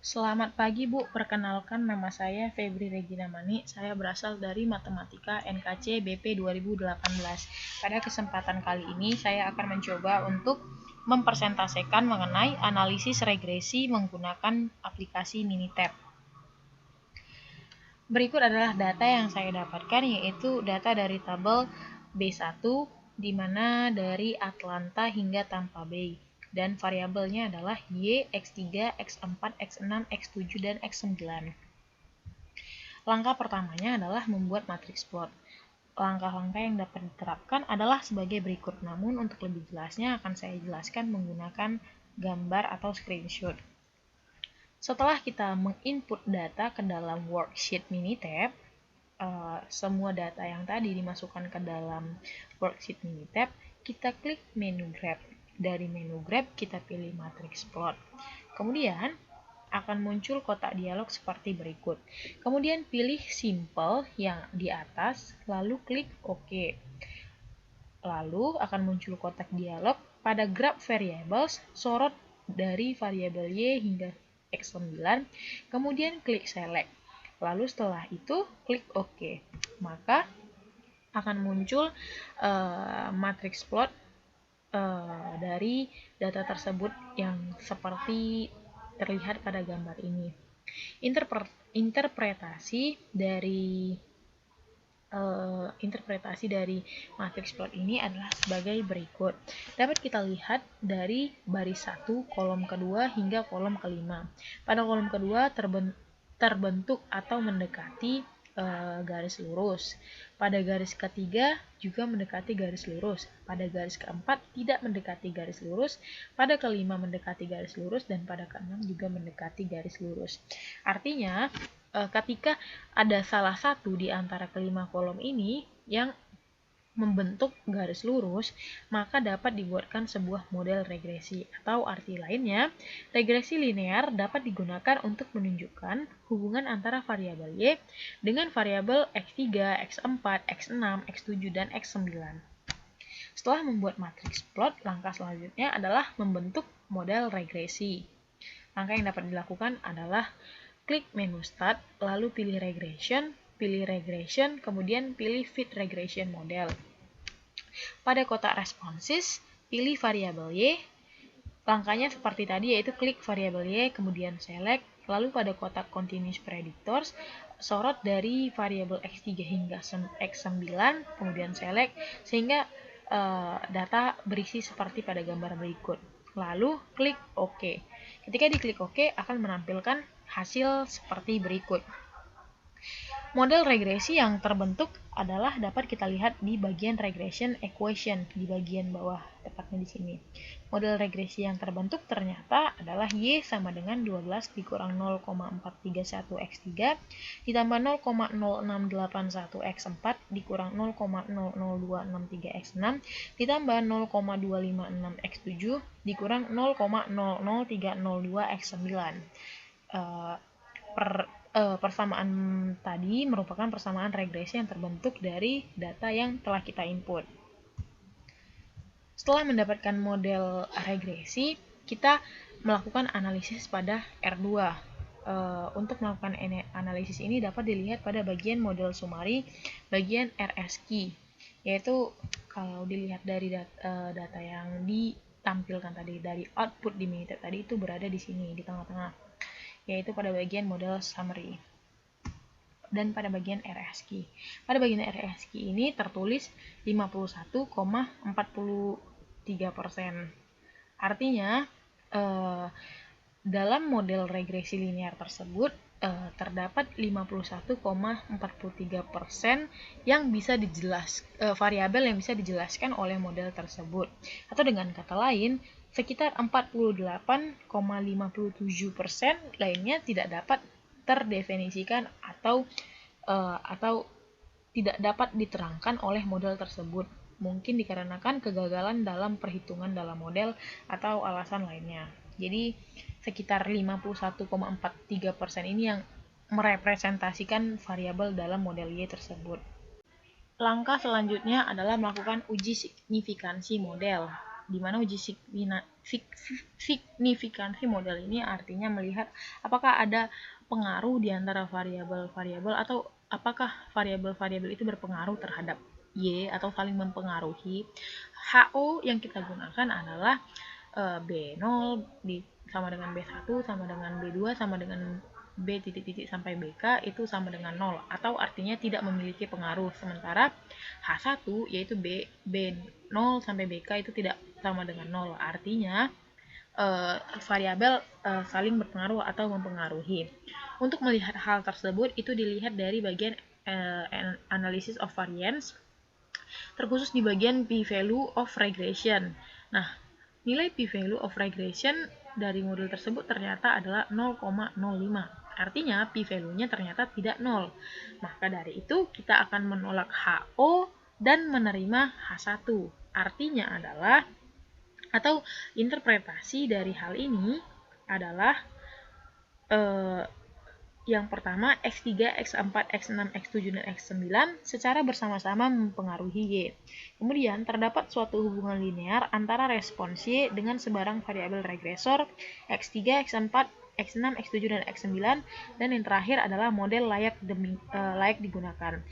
Selamat pagi Bu, perkenalkan nama saya Febri Regina Mani, saya berasal dari Matematika NKC BP 2018. Pada kesempatan kali ini saya akan mencoba untuk mempresentasikan mengenai analisis regresi menggunakan aplikasi Minitab. Berikut adalah data yang saya dapatkan, yaitu data dari tabel B1 di mana dari Atlanta hingga Tampa Bay. Dan variabelnya adalah Y, X3, X4, X6, X7, dan X9. Langkah pertamanya adalah membuat matriks plot. Langkah-langkah yang dapat diterapkan adalah sebagai berikut, namun untuk lebih jelasnya akan saya jelaskan menggunakan gambar atau screenshot. Setelah kita menginput data ke dalam worksheet Minitab, semua data yang tadi dimasukkan ke dalam worksheet Minitab, kita klik menu grab. Dari menu grab kita pilih matrix plot. Kemudian akan muncul kotak dialog seperti berikut. Kemudian pilih simple yang di atas, lalu klik OK. Lalu akan muncul kotak dialog. Pada graph variables, sorot dari variabel Y hingga X9, kemudian klik select. Lalu setelah itu klik OK. Maka akan muncul matrix plot dari data tersebut yang seperti terlihat pada gambar ini. Interpretasi dari matriks plot ini adalah sebagai berikut. Dapat kita lihat dari baris 1, kolom kedua hingga kolom kelima. Pada kolom kedua terbentuk atau mendekati garis lurus. Pada garis ketiga juga mendekati garis lurus. Pada garis keempat tidak mendekati garis lurus. Pada kelima mendekati garis lurus, dan pada keenam juga mendekati garis lurus. Artinya, ketika ada salah satu di antara kelima kolom ini yang membentuk garis lurus, maka dapat dibuatkan sebuah model regresi, atau arti lainnya, regresi linear dapat digunakan untuk menunjukkan hubungan antara variabel Y dengan variabel X3, X4, X6, X7, dan X9. Setelah membuat matriks plot, langkah selanjutnya adalah membentuk model regresi. Langkah yang dapat dilakukan adalah klik menu Start, lalu pilih Regression, kemudian pilih Fit Regression Model. Pada kotak Responses, pilih variabel Y. Langkahnya seperti tadi, yaitu klik variabel Y, kemudian Select, lalu pada kotak Continuous Predictors, sorot dari variabel X3 hingga X9, kemudian Select, sehingga data berisi seperti pada gambar berikut. Lalu klik OK. Ketika diklik OK, akan menampilkan hasil seperti berikut. Model regresi yang terbentuk adalah dapat kita lihat di bagian regression equation di bagian bawah, tepatnya di sini. Model regresi yang terbentuk ternyata adalah Y sama dengan 12 dikurang 0,431 X3 ditambah 0,0681 X4 dikurang 0,00263 X6 ditambah 0,256 X7 dikurang 0,00302 X9. Persamaan tadi merupakan persamaan regresi yang terbentuk dari data yang telah kita input. Setelah mendapatkan model regresi, kita melakukan analisis pada R2. Untuk melakukan analisis ini dapat dilihat pada bagian model summary, bagian RSKey, yaitu kalau dilihat dari data yang ditampilkan tadi, dari output di Minitab tadi, itu berada di sini, di tengah-tengah, yaitu pada bagian model summary dan pada bagian RSKey. Pada bagian RSKey ini tertulis 51,43%. Artinya dalam model regresi linear tersebut terdapat 51,43% yang bisa variabel yang bisa dijelaskan oleh model tersebut. Atau dengan kata lain, sekitar 48,57% lainnya tidak dapat terdefinisikan atau tidak dapat diterangkan oleh model tersebut. Mungkin dikarenakan kegagalan dalam perhitungan dalam model atau alasan lainnya. Jadi sekitar 51,43% ini yang merepresentasikan variabel dalam model Y tersebut. Langkah selanjutnya adalah melakukan uji signifikansi model. di mana uji signifikansi model ini artinya melihat apakah ada pengaruh di antara variabel-variabel atau apakah variabel-variabel itu berpengaruh terhadap Y atau saling mempengaruhi. HO yang kita gunakan adalah B0 sama dengan B1 sama dengan B2 sama dengan B titik-titik sampai BK itu sama dengan 0 atau artinya tidak memiliki pengaruh. Sementara H1 yaitu B0 sampai BK itu tidak sama dengan 0 artinya variabel saling berpengaruh atau mempengaruhi. Untuk melihat hal tersebut itu dilihat dari bagian analysis of variance terkhusus di bagian p-value of regression. Nah, nilai p-value of regression dari model tersebut ternyata adalah 0,05. Artinya p-value-nya ternyata tidak 0. Maka dari itu kita akan menolak HO dan menerima H1. Artinya adalah atau interpretasi dari hal ini adalah yang pertama X3, X4, X6, X7, dan X9 secara bersama-sama mempengaruhi Y. Kemudian terdapat suatu hubungan linear antara respons Y dengan sebarang variabel regresor X3, X4, X6, X7, dan X9 dan yang terakhir adalah model layak digunakan.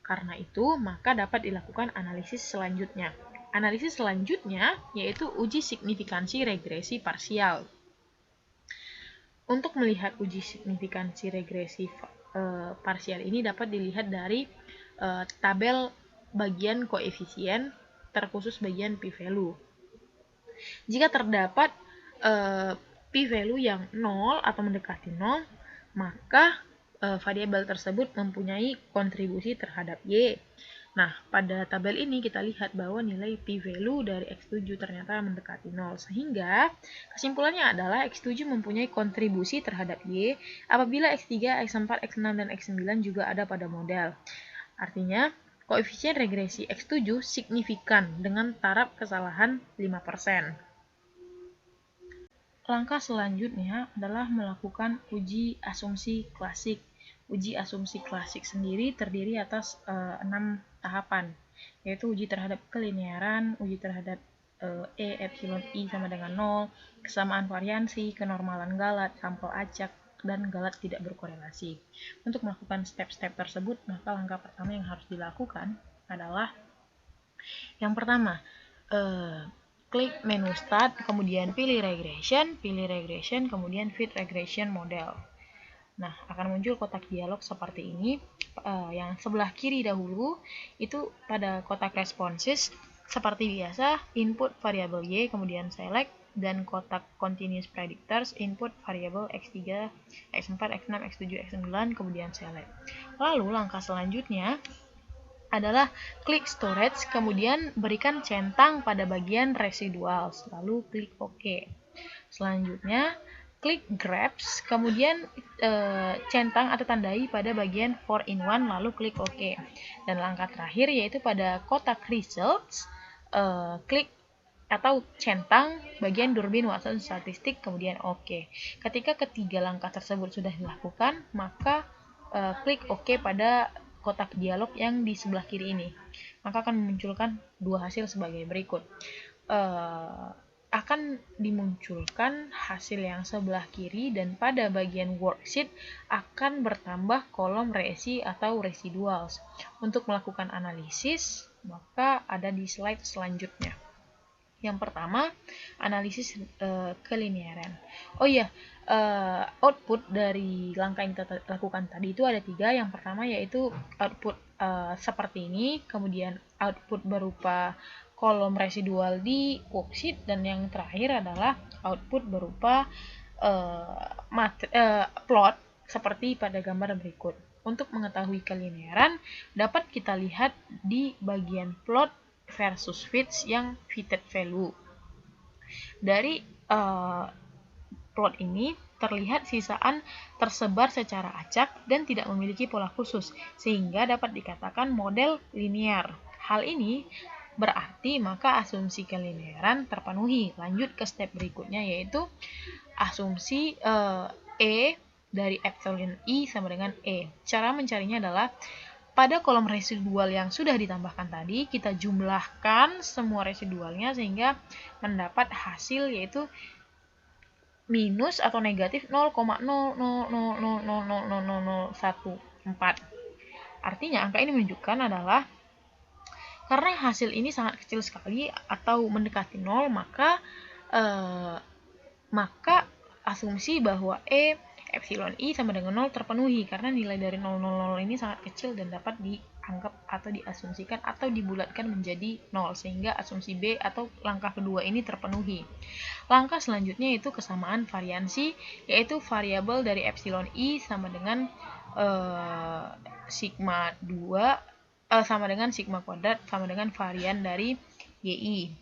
Karena itu, maka dapat dilakukan analisis selanjutnya. Analisis selanjutnya yaitu uji signifikansi regresi parsial. Untuk melihat uji signifikansi regresi parsial ini dapat dilihat dari tabel bagian koefisien terkhusus bagian p-value. Jika terdapat p-value yang 0 atau mendekati 0, maka variabel tersebut mempunyai kontribusi terhadap Y. Nah, pada tabel ini kita lihat bahwa nilai p-value dari X7 ternyata mendekati 0. Sehingga kesimpulannya adalah X7 mempunyai kontribusi terhadap Y apabila X3, X4, X6, dan X9 juga ada pada model. Artinya, koefisien regresi X7 signifikan dengan taraf kesalahan 5%. Langkah selanjutnya adalah melakukan uji asumsi klasik. Uji asumsi klasik sendiri terdiri atas 6 tahapan, yaitu uji terhadap kelinearan, uji terhadap E epsilon I sama dengan 0, kesamaan variansi, kenormalan galat, sampel acak, dan galat tidak berkorelasi. Untuk melakukan step-step tersebut, maka langkah pertama yang harus dilakukan adalah yang pertama, klik menu start, kemudian pilih regression, kemudian fit regression model. Nah, akan muncul kotak dialog seperti ini. Yang sebelah kiri dahulu itu pada kotak responses seperti biasa input variabel Y, kemudian select, dan kotak continuous predictors input variabel X3, X4, X6, X7, X9, kemudian select. Lalu langkah selanjutnya adalah klik storage, kemudian berikan centang pada bagian residuals, lalu klik OK. Selanjutnya klik grabs, kemudian centang atau tandai pada bagian 4-in-1, lalu klik OK. Dan langkah terakhir yaitu pada kotak results, klik atau centang bagian Durbin Watson statistik, kemudian OK. Ketika ketiga langkah tersebut sudah dilakukan, maka klik OK pada kotak dialog yang di sebelah kiri ini. Maka akan memunculkan dua hasil sebagai berikut. Akan dimunculkan hasil yang sebelah kiri dan pada bagian worksheet akan bertambah kolom resi atau residuals. Untuk melakukan analisis, maka ada di slide selanjutnya. Yang pertama, analisis kelinearan. Oh iya, output dari langkah yang kita lakukan tadi itu ada 3. Yang pertama yaitu output seperti ini, kemudian output berupa kolom residual di worksheet, dan yang terakhir adalah output berupa plot seperti pada gambar berikut. Untuk mengetahui kelinearan dapat kita lihat di bagian plot versus fits yang fitted value. Dari plot ini terlihat sisaan tersebar secara acak dan tidak memiliki pola khusus, sehingga dapat dikatakan model linear. Hal ini berarti maka asumsi kelinearan terpenuhi. Lanjut ke step berikutnya yaitu asumsi E dari epsilon I sama dengan E. Cara mencarinya adalah pada kolom residual yang sudah ditambahkan tadi, kita jumlahkan semua residualnya sehingga mendapat hasil yaitu minus atau negatif 0,0000000014. Artinya angka ini menunjukkan adalah karena hasil ini sangat kecil sekali atau mendekati 0, maka asumsi bahwa epsilon I sama dengan 0 terpenuhi karena nilai dari 000 ini sangat kecil dan dapat dianggap atau diasumsikan atau dibulatkan menjadi 0 sehingga asumsi B atau langkah kedua ini terpenuhi. Langkah selanjutnya itu kesamaan variansi, yaitu variabel dari epsilon I sama dengan sigma 2 sama dengan sigma kuadrat sama dengan varian dari YI.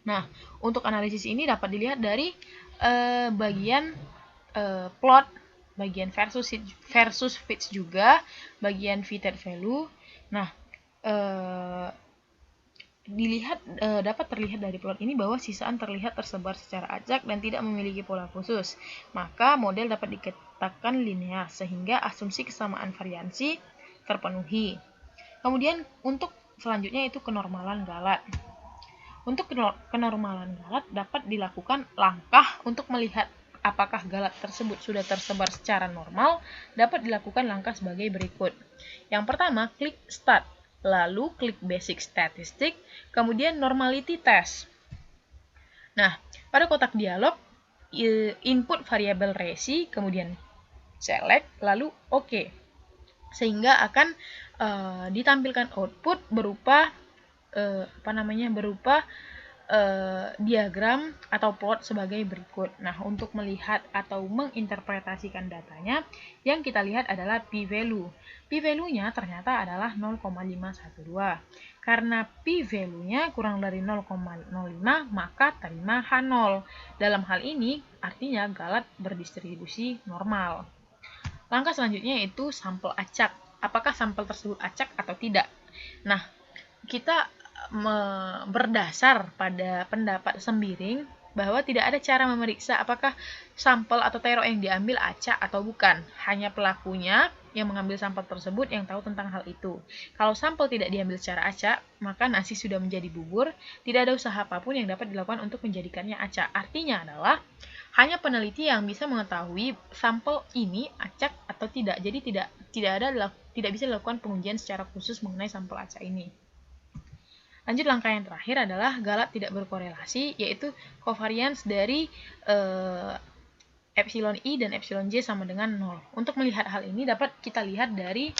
Nah, untuk analisis ini dapat dilihat dari bagian plot, bagian versus fits juga, bagian fitted value. Nah, dapat terlihat dari plot ini bahwa sisaan terlihat tersebar secara acak dan tidak memiliki pola khusus. Maka model dapat dikatakan linear sehingga asumsi kesamaan variansi terpenuhi. Kemudian untuk selanjutnya itu kenormalan galat. Untuk kenormalan galat dapat dilakukan langkah untuk melihat apakah galat tersebut sudah tersebar secara normal, dapat dilakukan langkah sebagai berikut. Yang pertama, klik Start, lalu klik Basic Statistic, kemudian Normality Test. Nah, pada kotak dialog, input variabel resi, kemudian select, lalu OK. Sehingga akan ditampilkan output berupa diagram atau plot sebagai berikut. Nah, untuk melihat atau menginterpretasikan datanya, yang kita lihat adalah p-value. P-value-nya ternyata adalah 0,512. Karena p-value-nya kurang dari 0,05, maka terima H0. Dalam hal ini, artinya galat berdistribusi normal. Langkah selanjutnya itu sampel acak. Apakah sampel tersebut acak atau tidak? Nah, kita berdasar pada pendapat Sembiring bahwa tidak ada cara memeriksa apakah sampel atau terok yang diambil acak atau bukan. Hanya pelakunya yang mengambil sampel tersebut yang tahu tentang hal itu. Kalau sampel tidak diambil secara acak, maka nasi sudah menjadi bubur. Tidak ada usaha apapun yang dapat dilakukan untuk menjadikannya acak. Artinya adalah hanya peneliti yang bisa mengetahui sampel ini acak atau tidak. Jadi tidak bisa dilakukan pengujian secara khusus mengenai sampel acak ini. Lanjut, langkah yang terakhir adalah galat tidak berkorelasi, yaitu covariance dari epsilon I dan epsilon J sama dengan 0. Untuk melihat hal ini dapat kita lihat dari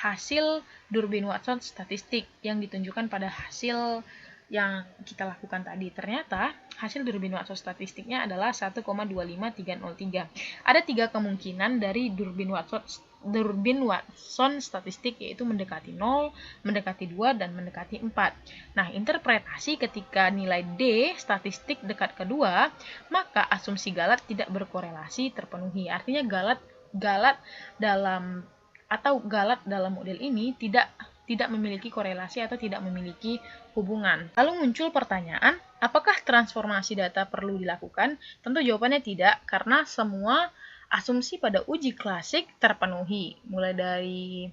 hasil Durbin-Watson statistik yang ditunjukkan pada hasil yang kita lakukan tadi. Ternyata hasil Durbin-Watson statistiknya adalah 1,25303. Ada 3 kemungkinan dari Durbin-Watson statistik, yaitu mendekati 0, mendekati 2, dan mendekati 4. Nah, interpretasi ketika nilai D statistik dekat kedua, maka asumsi galat tidak berkorelasi terpenuhi. Artinya galat dalam model ini tidak memiliki korelasi atau tidak memiliki hubungan. Lalu muncul pertanyaan, apakah transformasi data perlu dilakukan? Tentu jawabannya tidak, karena semua asumsi pada uji klasik terpenuhi. Mulai dari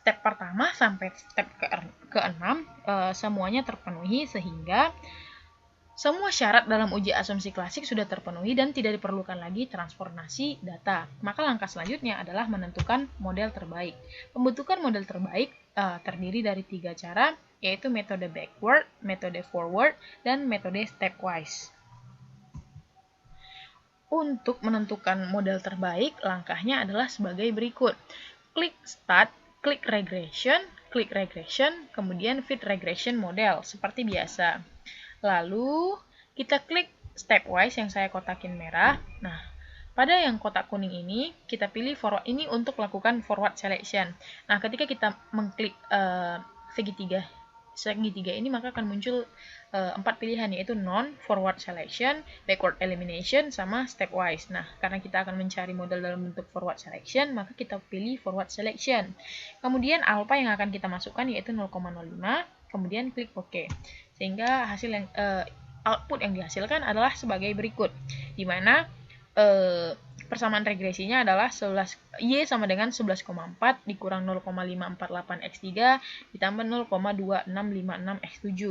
step pertama sampai step ke-6 semuanya terpenuhi sehingga semua syarat dalam uji asumsi klasik sudah terpenuhi dan tidak diperlukan lagi transformasi data. Maka langkah selanjutnya adalah menentukan model terbaik. Pembentukan model terbaik terdiri dari 3 cara, yaitu metode backward, metode forward, dan metode stepwise. Untuk menentukan model terbaik, langkahnya adalah sebagai berikut. Klik Start, klik Regression, kemudian Fit Regression Model, seperti biasa. Lalu, kita klik Stepwise yang saya kotakin merah. Nah, pada yang kotak kuning ini, kita pilih forward ini untuk lakukan forward selection. Nah, ketika kita mengklik segitiga ini, maka akan muncul 4 pilihan, yaitu non-forward selection, backward elimination, sama stepwise. Nah, karena kita akan mencari model dalam bentuk forward selection, maka kita pilih forward selection. Kemudian alpha yang akan kita masukkan yaitu 0,05, kemudian klik OK. Sehingga hasil output yang dihasilkan adalah sebagai berikut, di mana persamaan regresinya adalah Y sama dengan 11,4 dikurang 0,548 X3 ditambah 0,2656 X7.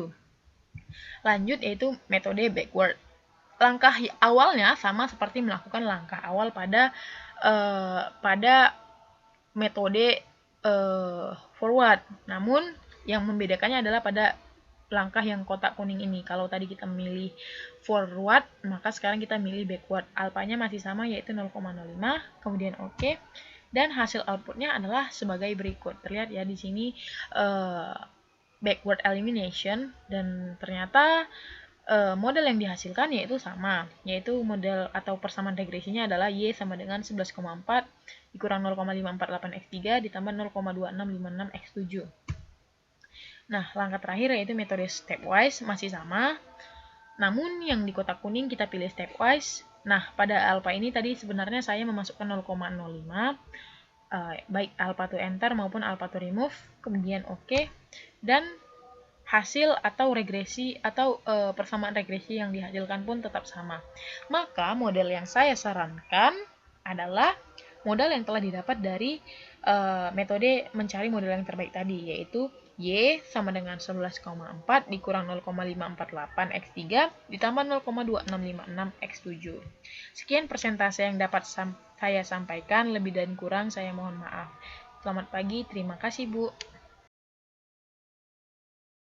Lanjut yaitu metode backward. Langkah awalnya sama seperti melakukan langkah awal pada metode forward. Namun yang membedakannya adalah pada langkah yang kotak kuning ini. Kalau tadi kita memilih forward, maka sekarang kita milih backward. Alpanya masih sama yaitu 0,05, kemudian oke. Dan hasil outputnya adalah sebagai berikut. Terlihat ya di sini backward elimination, dan ternyata model yang dihasilkan yaitu sama, yaitu model atau persamaan regresinya adalah Y sama dengan 11,4 dikurang 0,548 X3 ditambah 0,2656 X7. Nah, langkah terakhir yaitu metode stepwise, masih sama. Namun yang di kotak kuning kita pilih stepwise. Nah, pada alpha ini tadi sebenarnya saya memasukkan 0,05, baik alpha to enter maupun alpha to remove, kemudian oke. Dan hasil atau regresi atau persamaan regresi yang dihasilkan pun tetap sama. Maka model yang saya sarankan adalah model yang telah didapat dari metode mencari model yang terbaik tadi, yaitu Y sama dengan 11,4 dikurang 0,548 X3 ditambah 0,2656 X7. Sekian persentase yang dapat saya sampaikan, lebih dan kurang saya mohon maaf. Selamat pagi, terima kasih Bu.